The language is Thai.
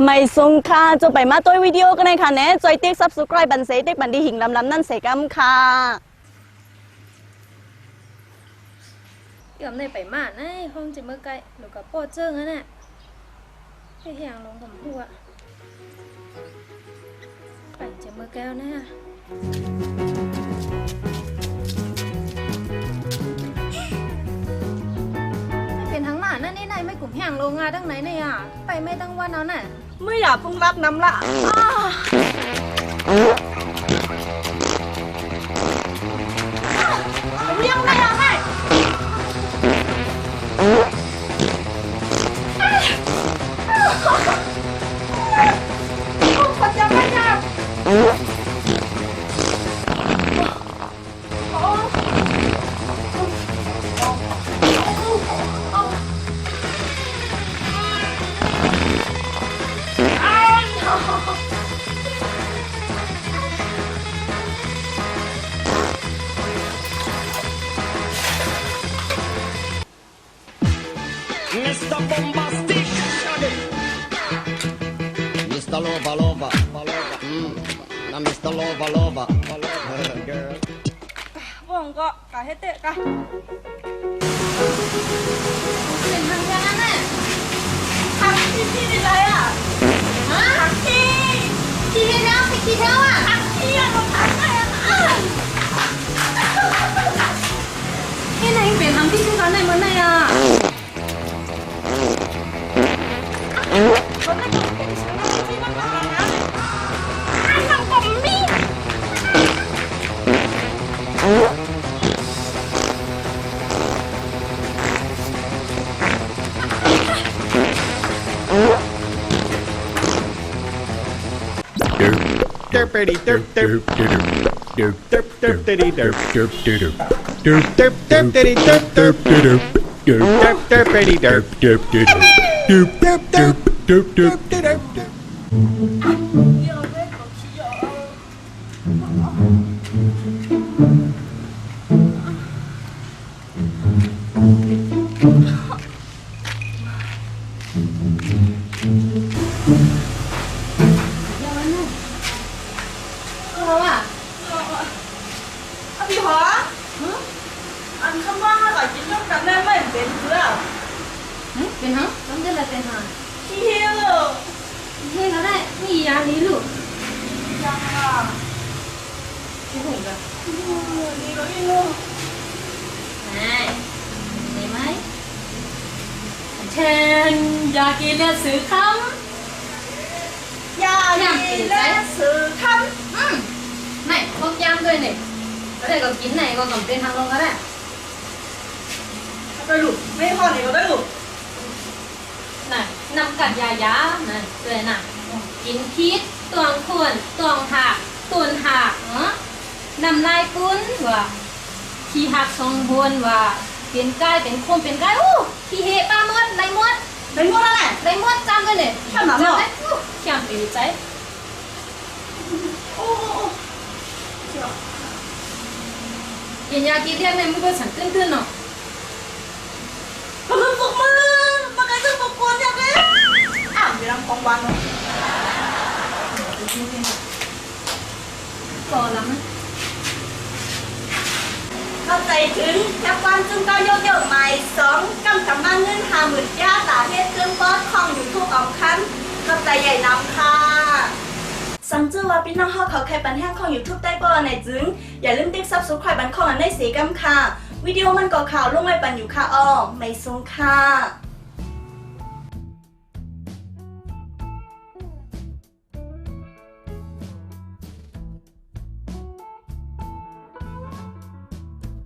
ไม่สงค่ะจะไปมาตัววิดีโอกันในค่ะเน่จอยติ๊ก subscribe บันเซติ๊กบันดีหิงลำนั่นเสกัมค่ะยอมได้ไปมาในห้องจิเมื่อไกลหนูกับพ่อเจิ้งนั่นแหละไปเหียงลงกับหัวไปจิเมื่อแก้วนะเป็นทั้งหน้านั่นนี่นายไม่กลุ่มเหียงลงงาตั้งไหนเนี่ยไปไม่ตั้งวันนั้นน่ะไม่อยากพุ่งรับน้ำละยังไงยังไงคนจะไม่จับMr. Bombastic Mr. Lover Lover Now Mr. Lover Lover Girl ว่องก็กะให้เตะกะเป็นทางยานั่นน่ะทักที่นี่ไรอ่ะฮะทักที่ขี่เท้าไปขี่เท้าอ่ะทักที่อ่ะเราทักอะไรอ่ะที่ไหนเป็นทางที่ชื่อเขาในเมืองไหนอ่ะคนนั้นก็เป็นชื่อที่มันมาแล้วอันนั้นก็มีDerpity derp derp derp derp derp diddy derp derp derp derp derp derp diddy derp derp derp derp derpity derp derp derp derp derp derp derp derp เขาอ่ะพี่หออันคำว่าก่อนกินร่วมกันได้ไม่เป็นเพื่อเป็นฮะต้องเดินอะไรเป็นฮะที่เฮียเลย เฮ้ยเขาได้มียานี้ลูกยังอ่ะที่หุ่นกันนี่ก็ยิ่งงูได้ไหมเชนอยากกินเลือดสือคำยาดีและสื่อคำไม่พวกย่างด้วยเนี่ยก็ได้ก็กินไหนก็กำเป็นทางลงก็ได้ได้หลุดไม่พอไหนก็ได้หลุดน่ะนำกัดยายาน่ะเลยน่ะกินพิษตวงขวนตวงหักตุนหักนำลายกุ้นว่าขี้หักทรงบวนว่าเป็นก้ายเป็นคมเป็นก้ายอู้ขี้เฮป้ามดไรมดไรมดแล้วแหละไรมดจำด้วยเนี่ยจำได้เขียมไปใจโอ้กินยากินเรียกในมือก็ฉันตื้นๆเนาะก็ลืมฝึกมือมันก็จะฝึกกวนอย่างนี้เดี๋ยวทำของวันเนาะก่อแล้วมั้ยเข้าใจถึงจักวันจึงก็ยกใหม่2กำกับมาเงิน50,000ย่าตาเฮ็ดเครื่องบอสของอยู่ทุกออกคันเข้าใจใหญ่นำค่ะสังเจอว่าพี่น้องเฮาเขาแค่ปันแห้งของ YouTube ได้บ่ในจึงอย่าลืมติ๊ก Subscribe บันของอันได้เสียกำค่ะวิดีโอมันก็ข่าวลงไว้ปันอยู่ค่ะอ้อไม่ทรงค่ะ